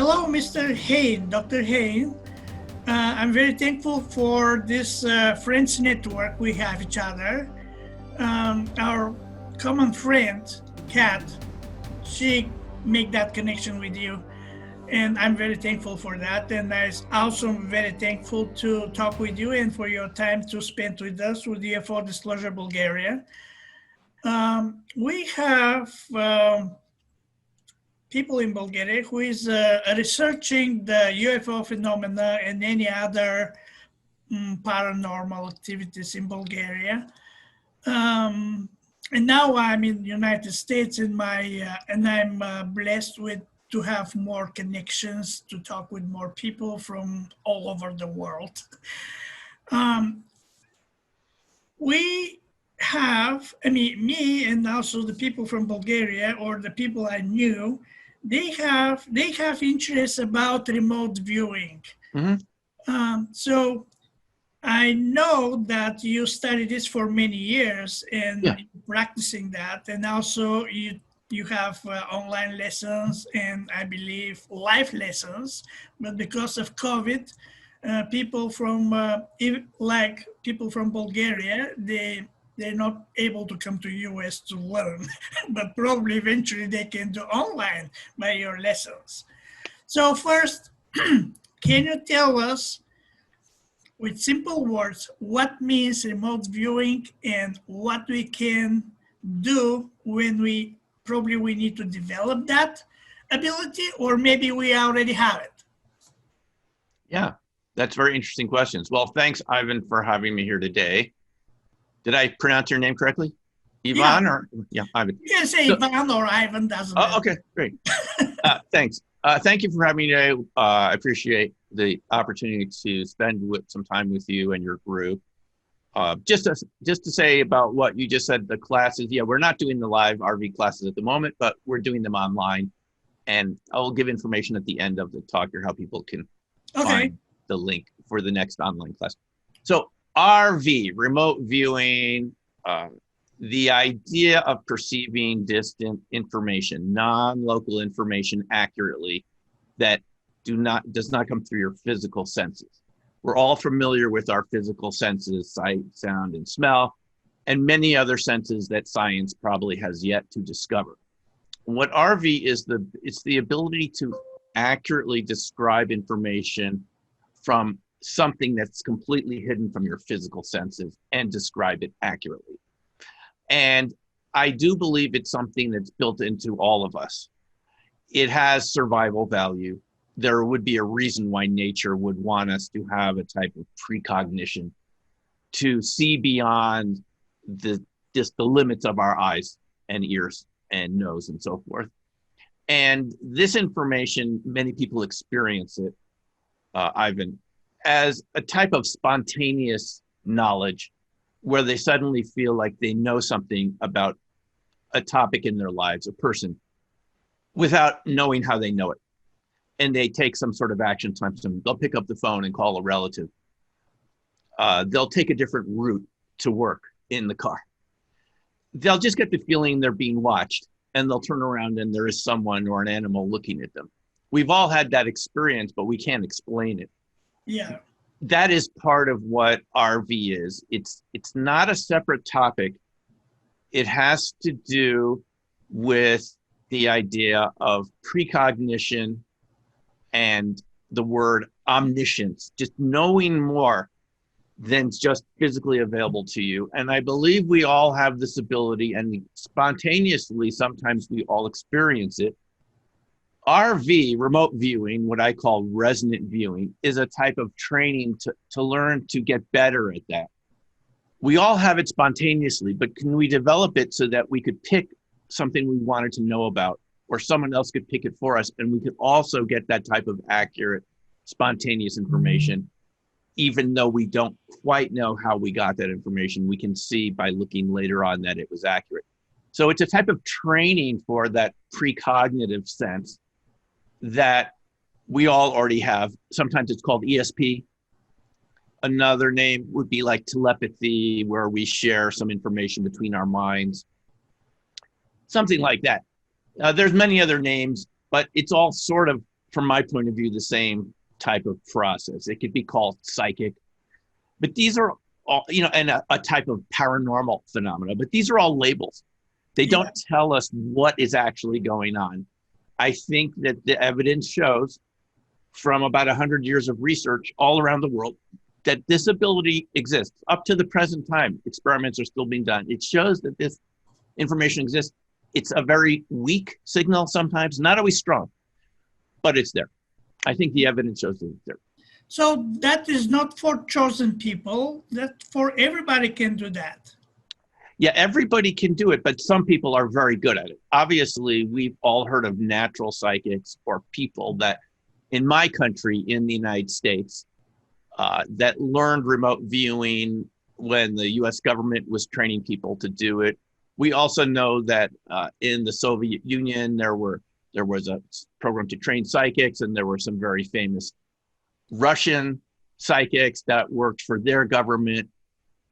Hello, Mr. Hein, Dr. Hein. I'm very thankful for this Friends network we have each other. Our common friend, Kat, she make that connection with you, and I'm very thankful for that. And I'm also very thankful to talk with you and for your time to spend with us with the Full Disclosure Bulgaria. We have people in Bulgaria who is researching the UFO phenomena and any other paranormal activities in Bulgaria. And now I'm in the United States and I'm blessed with to have more connections to talk with more people from all over the world. We have, me and also the people from Bulgaria or the people I knew, they have interest about remote viewing. So I know that you studied this for many years and practicing that, and also you have online lessons and I believe live lessons, but because of COVID, people from people from Bulgaria, they're not able to come to US to learn, but probably eventually they can do online by your lessons. So first, can you tell us with simple words what means remote viewing and what we can do when we need to develop that ability, or maybe we already have it? Yeah, that's very interesting questions. Well, thanks, Ivan, for having me here today. Did I pronounce your name correctly? Ivan Ivan? You can say Ivan or Ivan, doesn't matter. Okay, great. Thanks. Thank you for having me today. I appreciate the opportunity to spend some time with you and your group. Just to say about what you just said, the classes, we're not doing the live RV classes at the moment, but we're doing them online. And I'll give information at the end of the talk here how people can find the link for the next online class. So RV, remote viewing, the idea of perceiving distant information, non-local information accurately that does not come through your physical senses. We're all familiar with our physical senses, sight, sound, and smell, and many other senses that science probably has yet to discover. What RV is, it's the ability to accurately describe information from something that's completely hidden from your physical senses and describe it accurately. And I do believe it's something that's built into all of us. It has survival value. There would be a reason why nature would want us to have a type of precognition to see beyond just the limits of our eyes and ears and nose and so forth. And this information, many people experience it, Ivan, as a type of spontaneous knowledge where they suddenly feel like they know something about a topic in their lives, a person, without knowing how they know it. And they take some sort of action. They'll pick up the phone and call a relative. They'll take a different route to work in the car. They'll just get the feeling they're being watched, and they'll turn around and there is someone or an animal looking at them. We've all had that experience, but we can't explain it. Yeah. That is part of what RV is. It's not a separate topic. It has to do with the idea of precognition and the word omniscience, just knowing more than just physically available to you. And I believe we all have this ability, and spontaneously, sometimes we all experience it. RV, remote viewing, what I call resonant viewing, is a type of training to learn to get better at that. We all have it spontaneously, but can we develop it so that we could pick something we wanted to know about, or someone else could pick it for us, and we could also get that type of accurate, spontaneous information, even though we don't quite know how we got that information. We can see by looking later on that it was accurate. So it's a type of training for that precognitive sense that we all already have. Sometimes it's called ESP. Another name would be like telepathy, where we share some information between our minds. Something like that. There's many other names, but it's all sort of from my point of view, the same type of process. It could be called psychic, but these are all, and a type of paranormal phenomena, but these are all labels. They don't tell us what is actually going on. I think that the evidence shows from about 100 years of research all around the world that this ability exists. Up to the present time, experiments are still being done. It shows that this information exists. It's a very weak signal sometimes, not always strong, but it's there. I think the evidence shows that it's there. So that is not for chosen people, that for everybody can do that. Yeah, everybody can do it, but some people are very good at it. Obviously, we've all heard of natural psychics or people that in my country, in the United States, that learned remote viewing when the US government was training people to do it. We also know that in the Soviet Union, there was a program to train psychics, and there were some very famous Russian psychics that worked for their government.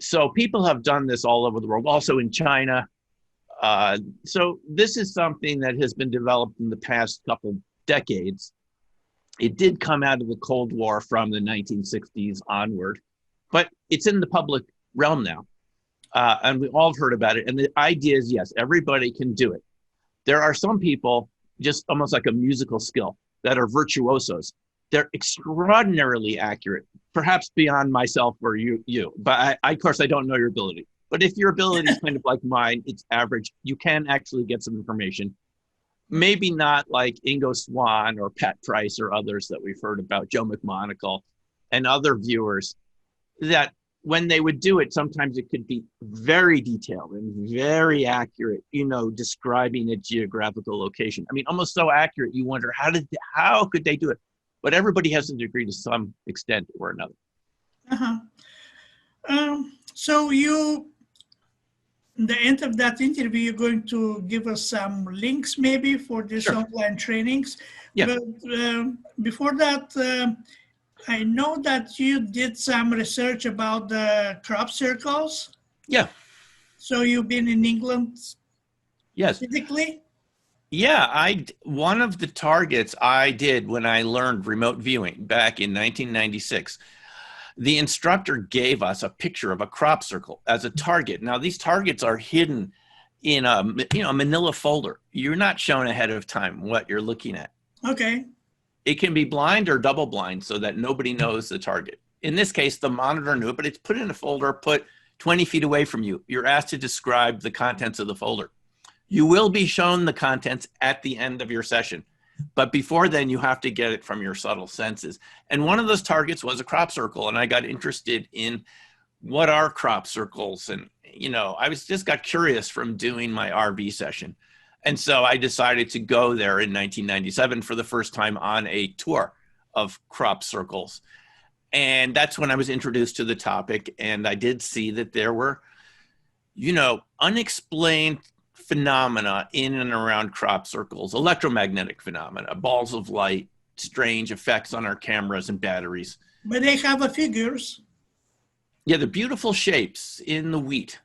So people have done this all over the world, also in China. So this is something that has been developed in the past couple decades. It did come out of the Cold War from the 1960s onward, but it's in the public realm now. And we all heard about it. And the idea is, yes, everybody can do it. There are some people, just almost like a musical skill, that are virtuosos. They're extraordinarily accurate, perhaps beyond myself or you. But of course, I don't know your ability. But if your ability is kind of like mine, it's average, you can actually get some information. Maybe not like Ingo Swann or Pat Price or others that we've heard about, Joe McMonagle and other viewers, that when they would do it, sometimes it could be very detailed and very accurate, describing a geographical location. I mean, almost so accurate, you wonder, how could they do it? But everybody has a degree to some extent or another. So in the end of that interview, you're going to give us some links maybe for this online trainings. Yeah. But before that, I know that you did some research about the crop circles. Yeah. So you've been in England physically? Yeah, one of the targets I did when I learned remote viewing back in 1996, the instructor gave us a picture of a crop circle as a target. Now, these targets are hidden in a manila folder. You're not shown ahead of time what you're looking at. Okay. It can be blind or double blind so that nobody knows the target. In this case, the monitor knew it, but it's put in a folder, put 20 feet away from you. You're asked to describe the contents of the folder. You will be shown the contents at the end of your session, but before then you have to get it from your subtle senses. And one of those targets was a crop circle, and I got interested in what are crop circles, and I just got curious from doing my RV session. And so I decided to go there in 1997 for the first time on a tour of crop circles. And that's when I was introduced to the topic, and I did see that there were, unexplained phenomena in and around crop circles, electromagnetic phenomena, balls of light, strange effects on our cameras and batteries. But they have figures. Yeah, the beautiful shapes in the wheat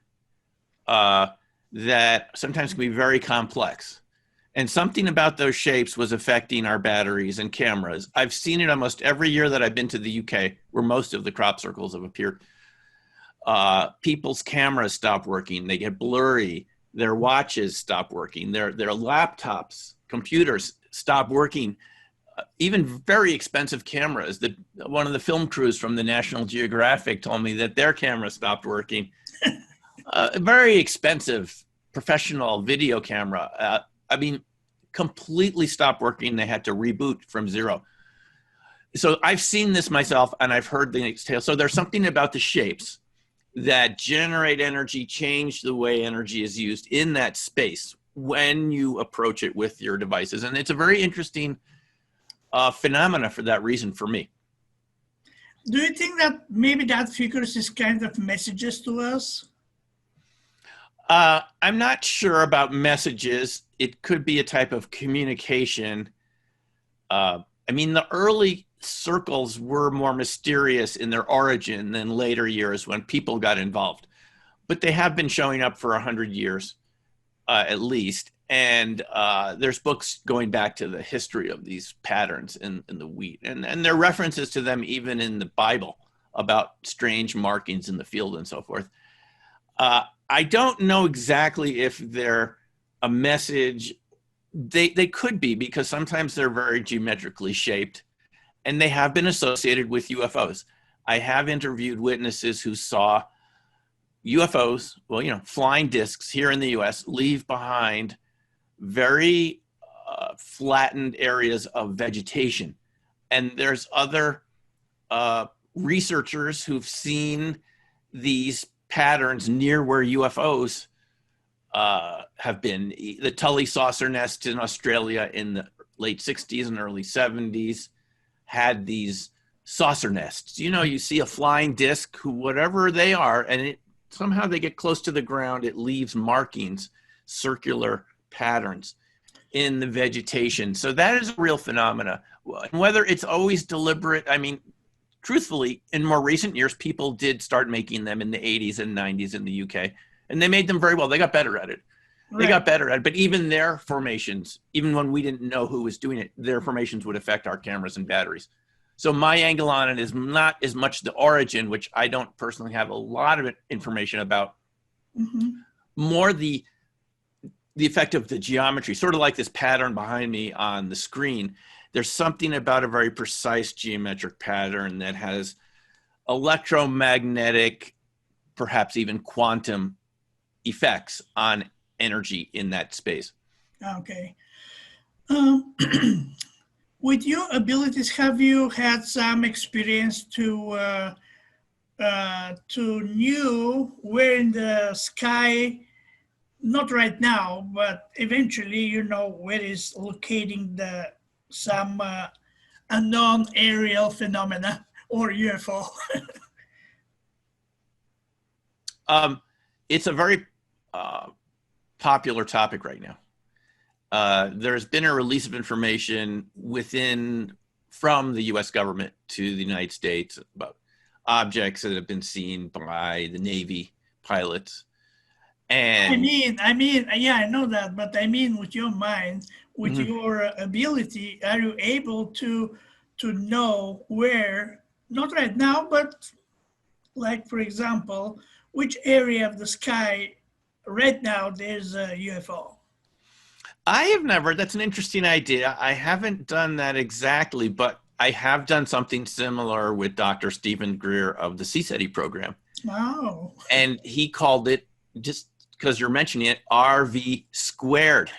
that sometimes can be very complex. And something about those shapes was affecting our batteries and cameras. I've seen it almost every year that I've been to the UK, where most of the crop circles have appeared. People's cameras stop working, they get blurry. Their watches stop working, their laptops, computers stop working, even very expensive cameras. One of the film crews from the National Geographic told me that their camera stopped working. A very expensive professional video camera, completely stopped working. They had to reboot from zero. So I've seen this myself, and I've heard the tale. So there's something about the shapes that generate energy, change the way energy is used in that space when you approach it with your devices. And it's a very interesting phenomena for that reason for me. Do you think that maybe that figures is kind of messages to us? I'm not sure about messages. It could be a type of communication. The early circles were more mysterious in their origin than later years when people got involved, but they have been showing up for 100 years. at least. And there's books going back to the history of these patterns in the wheat. And there are references to them even in the Bible about strange markings in the field and so forth. I don't know exactly if they're a message. They could be, because sometimes they're very geometrically shaped, and they have been associated with UFOs. I have interviewed witnesses who saw UFOs, well, you know, flying discs here in the US, leave behind very flattened areas of vegetation. And there's other researchers who've seen these patterns near where UFOs have been. The Tully saucer nest in Australia in the late 60s and early 70s had these saucer nests. You know, you see a flying disc, whatever they are, and somehow they get close to the ground, it leaves markings, circular patterns in the vegetation. So that is a real phenomena. Whether it's always deliberate, I mean, truthfully, in more recent years, people did start making them in the 80s and 90s in the UK, and they made them very well. They got better at it. Right. They got better at it. But even their formations, even when we didn't know who was doing it, their formations would affect our cameras and batteries. So my angle on it is not as much the origin, which I don't personally have a lot of information about, more the effect of the geometry, sort of like this pattern behind me on the screen. There's something about a very precise geometric pattern that has electromagnetic, perhaps even quantum effects on energy in that space. Okay. With your abilities, have you had some experience to know where in the sky, not right now, but eventually, you know, where is locating some unknown aerial phenomena or UFO? It's a very popular topic right now. There's been a release of information from the US government to the United States about objects that have been seen by the Navy pilots. And I mean, yeah, I know that, but I mean, with your mind, with your ability, are you able to know where, not right now, but like, for example, which area of the sky right now there's a UFO? I have never, that's an interesting idea. I haven't done that exactly, but I have done something similar with Dr. Stephen Greer of the CSETI program. Wow. And he called it, just because you're mentioning it, RV squared.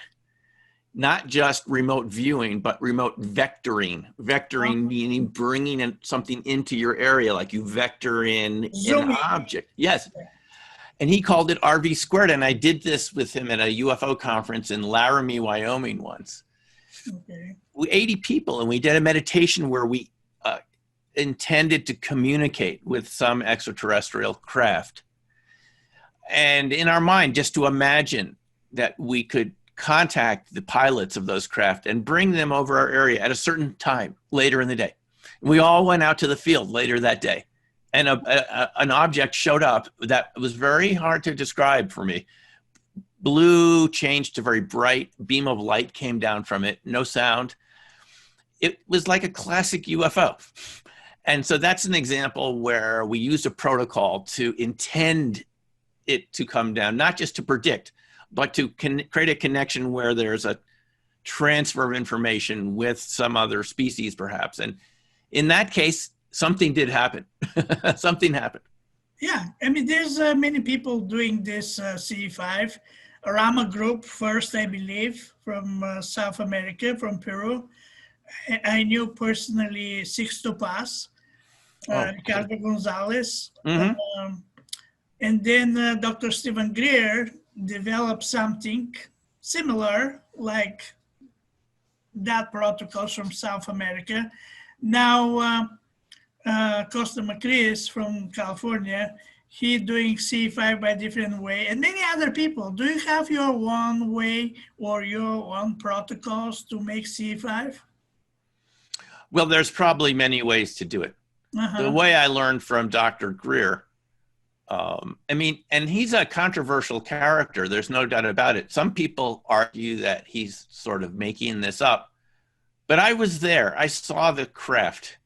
Not just remote viewing, but remote vectoring. Vectoring meaning bringing something into your area, like you vector in an object. Yes. And he called it RV squared. And I did this with him at a UFO conference in Laramie, Wyoming once. Okay. We 80 people, and we did a meditation where we intended to communicate with some extraterrestrial craft. And in our mind, just to imagine that we could contact the pilots of those craft and bring them over our area at a certain time later in the day. We all went out to the field later that day, and an object showed up that was very hard to describe for me. Blue changed to very bright, beam of light came down from it, no sound. It was like a classic UFO. And so that's an example where we used a protocol to intend it to come down, not just to predict, but to create a connection where there's a transfer of information with some other species, perhaps. And in that case, something did happen. Something happened. Yeah, I mean, there's many people doing this CE5. Rama Group first, I believe, from South America, from Peru. I knew personally Sixto Paz, Ricardo Gonzalez. And then Dr. Stephen Greer developed something similar, like that protocols from South America. Now, Costa Macris from California, he doing C5 by different way, and many other people. Do you have your one way or your own protocols to make C5? Well, there's probably many ways to do it. The way I learned from Dr. Greer I mean, and he's a controversial character. There's no doubt about it. Some people argue that he's sort of making this up, but I was there. I saw the craft.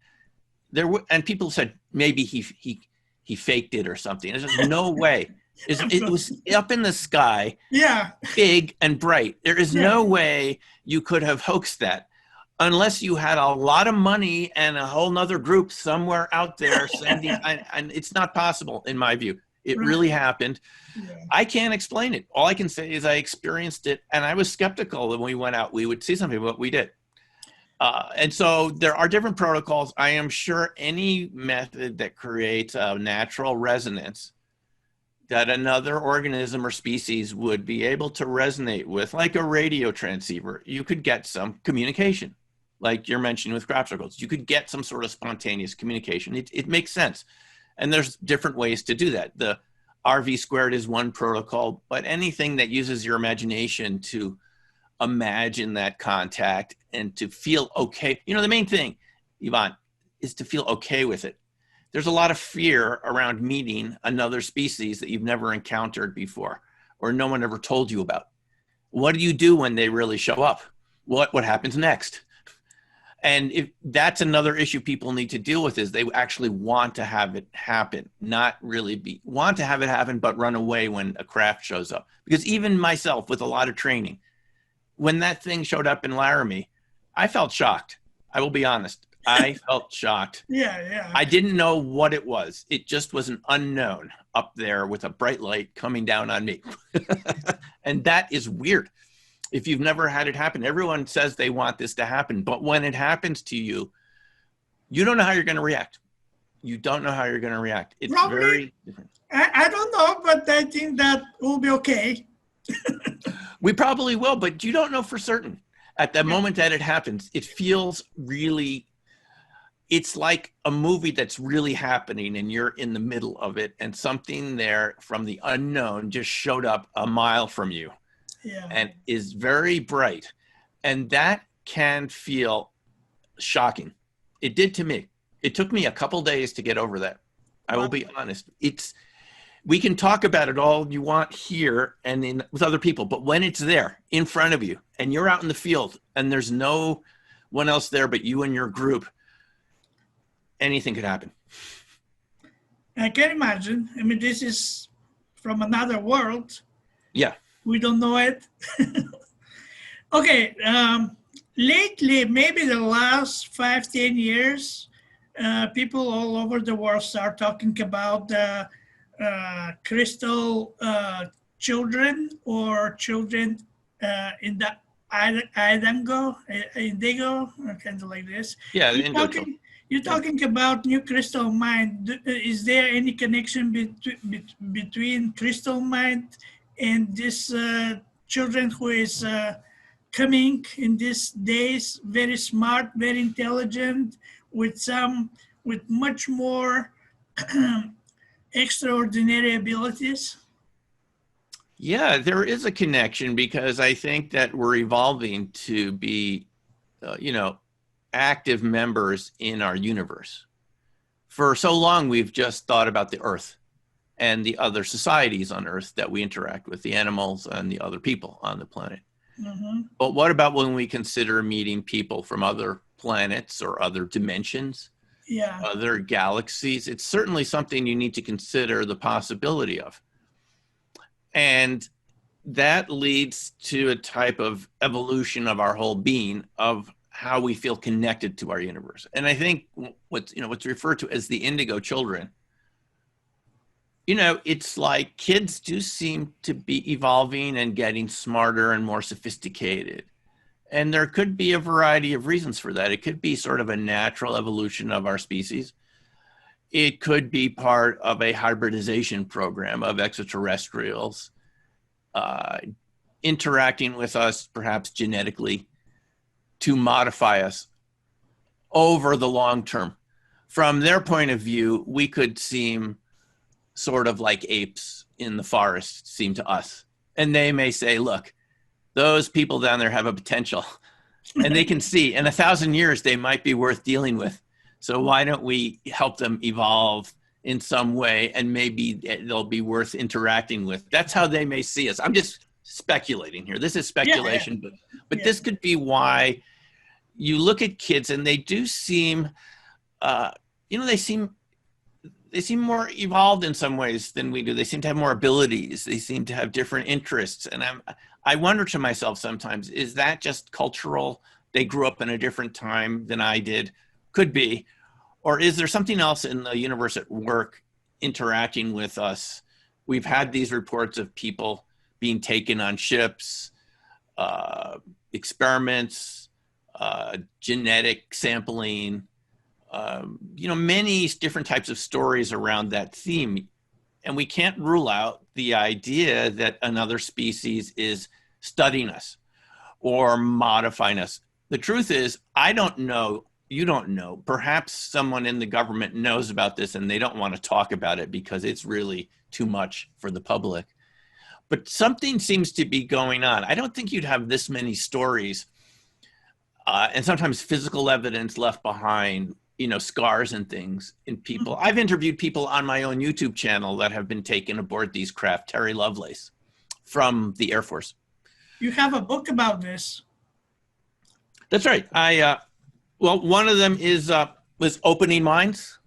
And people said maybe he faked it or something. There's just no way. It was up in the sky, Yeah. big and bright. There is no way you could have hoaxed that unless you had a lot of money and a whole nother group somewhere out there sending, and it's not possible in my view. It really happened. Yeah. I can't explain it. All I can say is I experienced it, and I was skeptical when we went out. We would see something, but we did. And so there are different protocols. I am sure any method that creates a natural resonance that another organism or species would be able to resonate with, like a radio transceiver, you could get some communication. Like you're mentioning with crop circles, you could get some sort of spontaneous communication. It makes sense. And there's different ways to do that. The RV squared is one protocol, but anything that uses your imagination to imagine that contact and to feel okay. You know, the main thing, Yvonne, is to feel okay with it. There's a lot of fear around meeting another species that you've never encountered before or no one ever told you about. What do you do when they really show up? What happens next? And if that's another issue people need to deal with, is they actually want to have it happen, not really want to have it happen, but run away when a craft shows up. Because even myself with a lot of training, when that thing showed up in Laramie, I felt shocked. I will be honest. I felt shocked. Yeah. I didn't know what it was. It just was an unknown up there with a bright light coming down on me. And that is weird. If you've never had it happen, everyone says they want this to happen, but when it happens to you, you don't know how you're going to react. You don't know how you're going to react. It's probably very different. I don't know, but I think that will be okay. We probably will, but you don't know for certain. At the moment that it happens, it feels really, it's like a movie that's really happening and you're in the middle of it and something there from the unknown just showed up a mile from you. Yeah. And is very bright. And that can feel shocking. It did to me. It took me a couple days to get over that. I will be honest. We can talk about it all you want here and with other people, but when it's there in front of you and you're out in the field and there's no one else there but you and your group, anything could happen. I can imagine. I mean, this is from another world. Yeah. We don't know it. Okay. Lately, maybe the last 5-10 years, people all over the world start talking about the crystal children or children in the indigo, kind of like this. Yeah, You're talking about new crystal mind. Is there any connection between crystal mind and this children who is coming in these days, very smart, very intelligent, with much more extraordinary abilities? Yeah, there is a connection because I think that we're evolving to be, active members in our universe. For so long, we've just thought about the Earth and the other societies on Earth that we interact with, the animals and the other people on the planet. Mm-hmm. But what about when we consider meeting people from other planets or other dimensions? Yeah. Other galaxies? It's certainly something you need to consider the possibility of. And that leads to a type of evolution of our whole being, of how we feel connected to our universe. And I think what's referred to as the indigo children, it's like kids do seem to be evolving and getting smarter and more sophisticated. And there could be a variety of reasons for that. It could be sort of a natural evolution of our species. It could be part of a hybridization program of extraterrestrials interacting with us, perhaps genetically, to modify us over the long term. From their point of view, we could seem sort of like apes in the forest seem to us. And they may say, look, those people down there have a potential and they can see in 1,000 years, they might be worth dealing with. So why don't we help them evolve in some way, and maybe they'll be worth interacting with. That's how they may see us. I'm just speculating here. This is speculation, but this could be why you look at kids and they do seem, they seem more evolved in some ways than we do. They seem to have more abilities. They seem to have different interests. And I wonder to myself sometimes, is that just cultural? They grew up in a different time than I did. Could be. Or is there something else in the universe at work interacting with us? We've had these reports of people being taken on ships, experiments, genetic sampling, many different types of stories around that theme. And we can't rule out the idea that another species is studying us or modifying us. The truth is, I don't know. You don't know. Perhaps someone in the government knows about this and they don't want to talk about it because it's really too much for the public. But something seems to be going on. I don't think you'd have this many stories and sometimes physical evidence left behind, scars and things in people. I've interviewed people on my own YouTube channel that have been taken aboard these craft. Terry Lovelace from the Air Force. You have a book about this. That's right. Well, one of them was Opening Minds.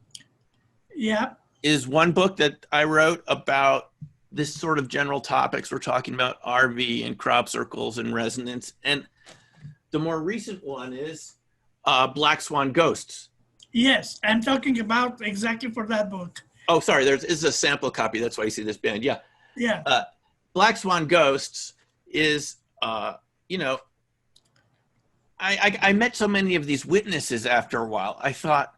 Yeah. Is one book that I wrote about this sort of general topics. We're talking about RV and crop circles and resonance. And the more recent one is Black Swan Ghosts. Yes, I'm talking about exactly for that book. Oh, sorry, is a sample copy. That's why you see this band. Yeah. Yeah. Black Swan Ghosts is, I met so many of these witnesses after a while. I thought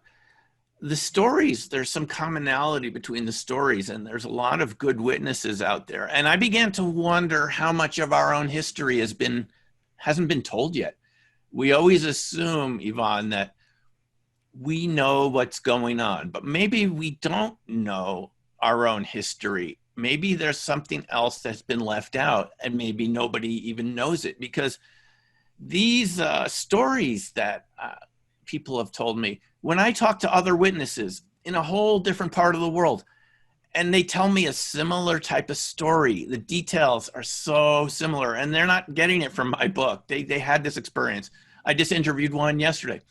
the stories, there's some commonality between the stories, and there's a lot of good witnesses out there. And I began to wonder how much of our own history hasn't been told yet. We always assume, Yvonne, that we know what's going on, but maybe we don't know our own history. Maybe there's something else that's been left out, and maybe nobody even knows it, because these stories that people have told me, when I talk to other witnesses in a whole different part of the world, and they tell me a similar type of story, the details are so similar, and they're not getting it from my book. They had this experience. I just interviewed one yesterday,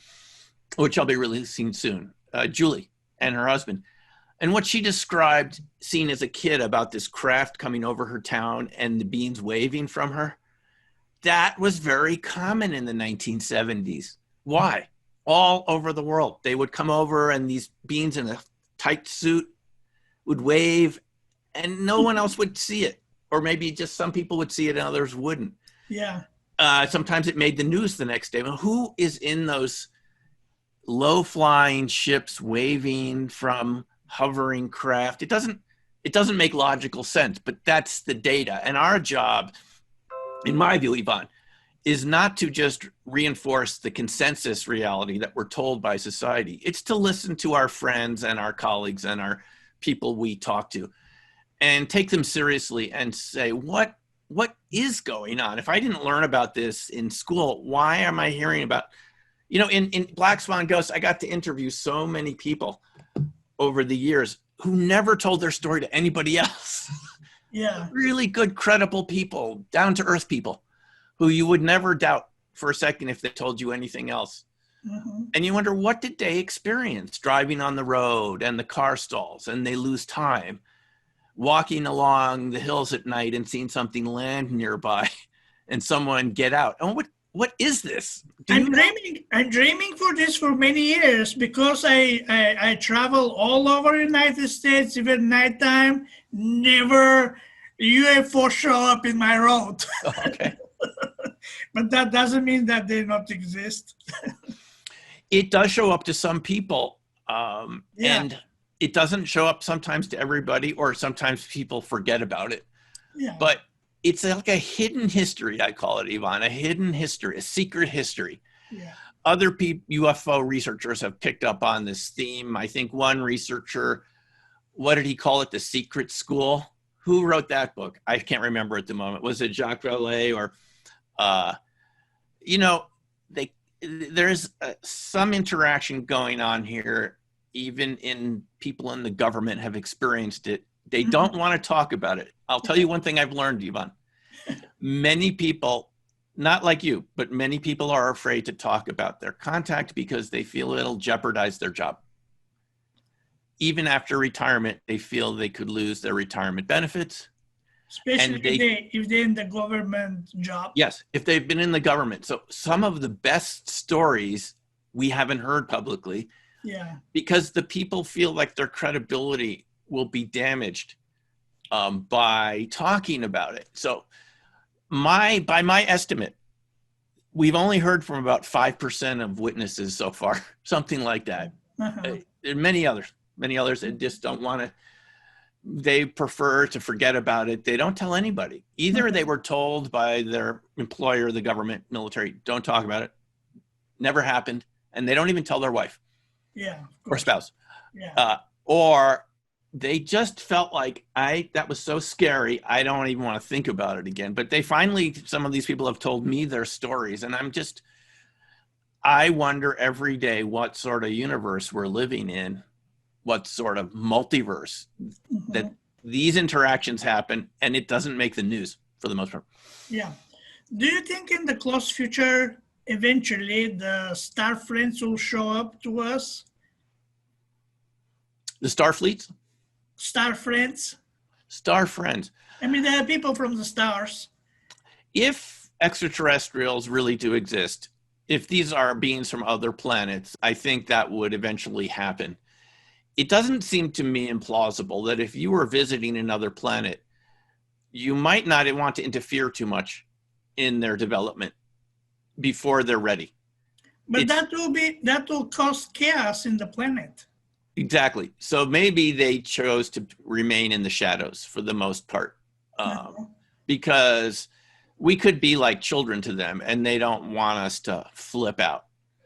which I'll be releasing soon, Julie and her husband. And what she described, seeing as a kid, about this craft coming over her town and the beings waving from her, that was very common in the 1970s. Why? All over the world. They would come over and these beings in a tight suit would wave and no one else would see it. Or maybe just some people would see it and others wouldn't. Yeah. Sometimes it made the news the next day. Well, who is in those low-flying ships waving from hovering craft? It doesn't make logical sense, but that's the data. And our job, in my view, Yvonne, is not to just reinforce the consensus reality that we're told by society. It's to listen to our friends and our colleagues and our people we talk to and take them seriously and say, what is going on? If I didn't learn about this in school, why am I hearing about, in Black Swan Ghosts, I got to interview so many people over the years who never told their story to anybody else. Yeah. Really good, credible people, down to earth people who you would never doubt for a second if they told you anything else. Mm-hmm. And you wonder, what did they experience driving on the road and the car stalls, and they lose time walking along the hills at night and seeing something land nearby and someone get out. And what is this? I'm dreaming for this for many years because I travel all over the United States, even nighttime. Never UFO show up in my road. Okay. But that doesn't mean that they don't exist. It does show up to some people. And it doesn't show up sometimes to everybody, or sometimes people forget about it. Yeah. But it's like a hidden history, I call it, Yvonne, a hidden history, a secret history. Yeah. Other UFO researchers have picked up on this theme. I think one researcher, what did he call it? The Secret School. Who wrote that book? I can't remember at the moment. Was it Jacques Vallée or, there's some interaction going on here. even in people in the government have experienced it. They don't want to talk about it. I'll tell you one thing I've learned, Yvonne. Many people, not like you, but many people are afraid to talk about their contact because they feel it'll jeopardize their job. Even after retirement, they feel they could lose their retirement benefits. Especially if they're in the government job. Yes, if they've been in the government. So some of the best stories we haven't heard publicly, because the people feel like their credibility will be damaged by talking about it. So by my estimate, we've only heard from about 5% of witnesses so far, something like that. There are many others that just don't want to, they prefer to forget about it. They don't tell anybody. Either they were told by their employer, the government, military, don't talk about it, never happened, and they don't even tell their wife or spouse. Or they just felt like, that was so scary, I don't even want to think about it again. But they finally, some of these people have told me their stories, and I wonder every day what sort of universe we're living in, what sort of multiverse that these interactions happen, and it doesn't make the news for the most part. Yeah. Do you think in the close future, eventually the star friends will show up to us? The star fleets? Star friends? Star friends. I mean, there are people from the stars. If extraterrestrials really do exist, if these are beings from other planets, I think that would eventually happen. It doesn't seem to me implausible that if you were visiting another planet, you might not want to interfere too much in their development before they're ready. But that will cause chaos in the planet. Exactly. So maybe they chose to remain in the shadows for the most part, because we could be like children to them and they don't want us to flip out.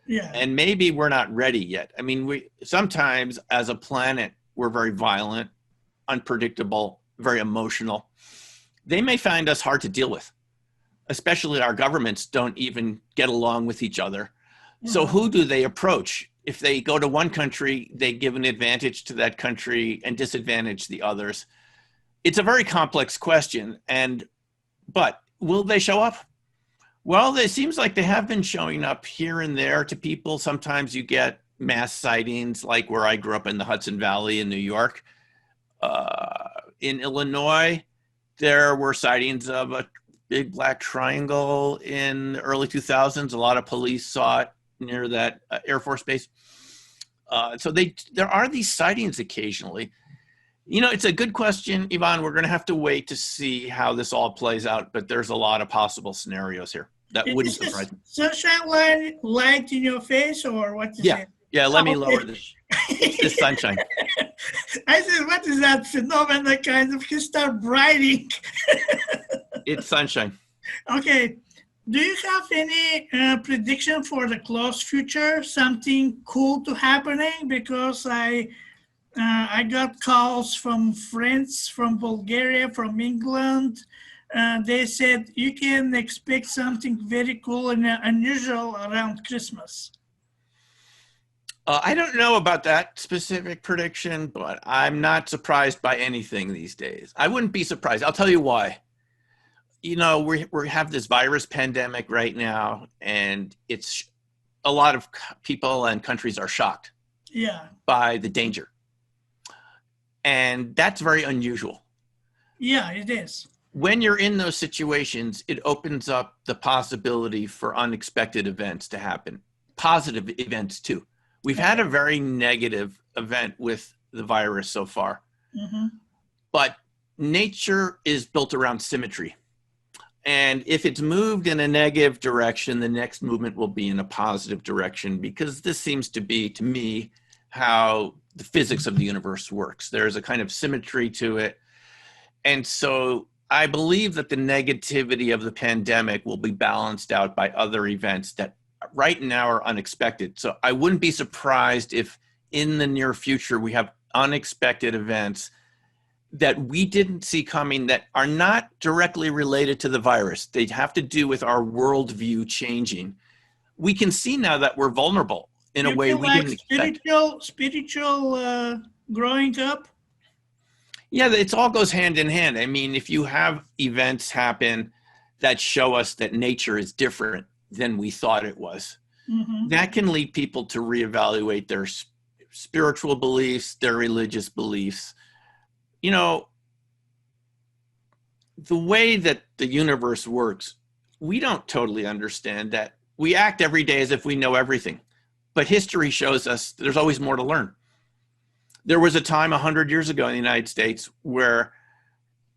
Yeah. And maybe we're not ready yet. I mean, we sometimes as a planet, we're very violent, unpredictable, very emotional. They may find us hard to deal with, especially our governments don't even get along with each other. So who do they approach? If they go to one country, they give an advantage to that country and disadvantage the others. It's a very complex question. But will they show up? Well, it seems like they have been showing up here and there to people. Sometimes you get mass sightings, like where I grew up in the Hudson Valley in New York. In Illinois, there were sightings of a big black triangle in the early 2000s. A lot of police saw it near that Air Force base. So there are these sightings occasionally. You know, it's a good question, Yvonne. We're going to have to wait to see how this all plays out, but there's a lot of possible scenarios here. That wouldn't surprise me. Sunshine light in your face, or what is it? Yeah, let me lower this. It's sunshine. I said, what is that phenomenon kind of? You start brighting. It's sunshine. Okay. Do you have any prediction for the close future? Something cool to happening? Because I got calls from friends from Bulgaria, from England. They said you can expect something very cool and unusual around Christmas. I don't know about that specific prediction, but I'm not surprised by anything these days. I wouldn't be surprised. I'll tell you why. You know, we have this virus pandemic right now, and it's a lot of people and countries are shocked by the danger. And that's very unusual. Yeah, it is. When you're in those situations, it opens up the possibility for unexpected events to happen, positive events too. We've had a very negative event with the virus so far, but nature is built around symmetry. And if it's moved in a negative direction, the next movement will be in a positive direction, because this seems to be, to me, how the physics of the universe works. There's a kind of symmetry to it. And so I believe that the negativity of the pandemic will be balanced out by other events that right now are unexpected. So I wouldn't be surprised if in the near future we have unexpected events that we didn't see coming that are not directly related to the virus. They have to do with our worldview changing. We can see now that we're vulnerable. in a You way feel we like didn't expect. spiritual growing up? Yeah, it all goes hand in hand. I mean, if you have events happen that show us that nature is different than we thought it was, that can lead people to reevaluate their spiritual beliefs, their religious beliefs. You know, the way that the universe works, we don't totally understand that. We act every day as if we know everything, but history shows us there's always more to learn. There was a time 100 years ago in the United States where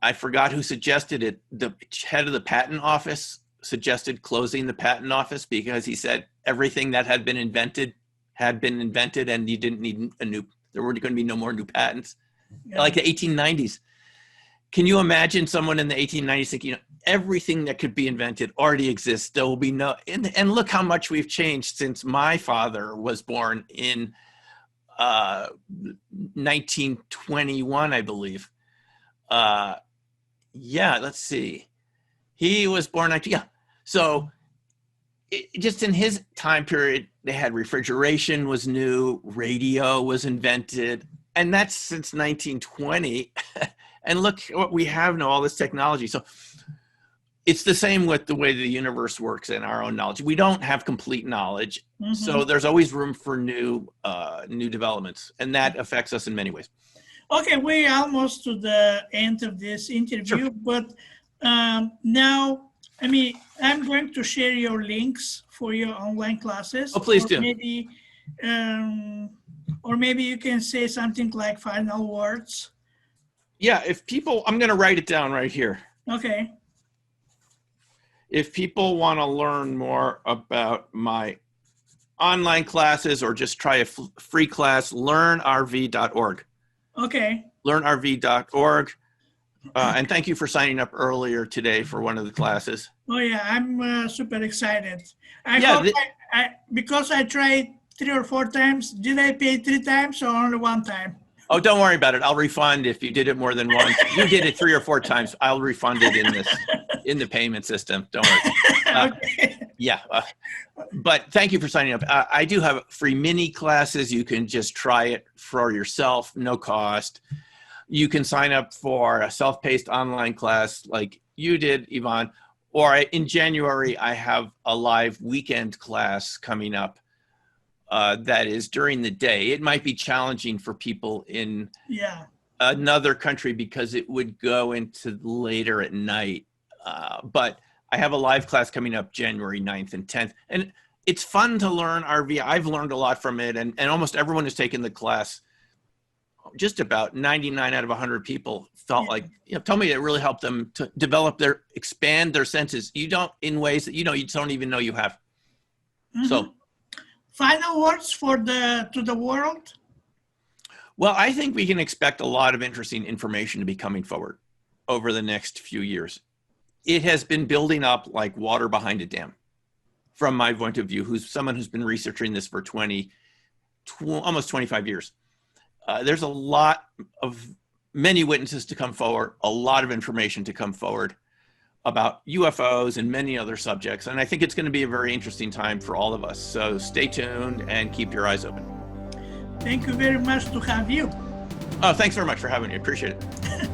I forgot who suggested it. The head of the patent office suggested closing the patent office because he said everything that had been invented and you didn't need there were going to be no more new patents. Yeah. Like the 1890s. Can you imagine someone in the 1890s thinking, everything that could be invented already exists. There will be no, and look how much we've changed since my father was born in 1921, I believe. Yeah, let's see. He was born 19, yeah. So just in his time period, they had refrigeration was new, radio was invented, and that's since 1920. And look what we have now, all this technology. So it's the same with the way the universe works and our own knowledge. We don't have complete knowledge. So there's always room for new developments, and that affects us in many ways. Okay, we're almost to the end of this interview, sure. But now, I mean, I'm going to share your links for your online classes. Oh, please do. Or maybe you can say something like final words. Yeah, if people, I'm going to write it down right here. Okay. If people want to learn more about my online classes or just try a free class, learnrv.org. Okay. Learnrv.org. And thank you for signing up earlier today for one of the classes. Oh yeah, I'm super excited. Because I tried 3 or 4 times. Did I pay 3 times or only 1 time? Oh, don't worry about it. I'll refund if you did it more than once. You did it 3 or 4 times. I'll refund it in the payment system. Don't worry. Okay. Yeah. But thank you for signing up. I do have free mini classes. You can just try it for yourself, no cost. You can sign up for a self-paced online class like you did, Yvonne. Or in January, I have a live weekend class coming up. That is during the day. It might be challenging for people in another country because it would go into later at night. But I have a live class coming up January 9th and 10th. And it's fun to learn RV. I've learned a lot from it. And almost everyone who's taken the class, just about 99 out of 100 people felt like, told me it really helped them to develop expand their senses. In ways that, you don't even know you have. So. Final words to the world? Well, I think we can expect a lot of interesting information to be coming forward over the next few years. It has been building up like water behind a dam, from my point of view, who's someone who's been researching this for almost 25 years. There's a lot of many witnesses to come forward, a lot of information to come forward about UFOs and many other subjects. And I think it's going to be a very interesting time for all of us. So stay tuned and keep your eyes open. Thank you very much to have you. Oh, thanks very much for having me. I appreciate it.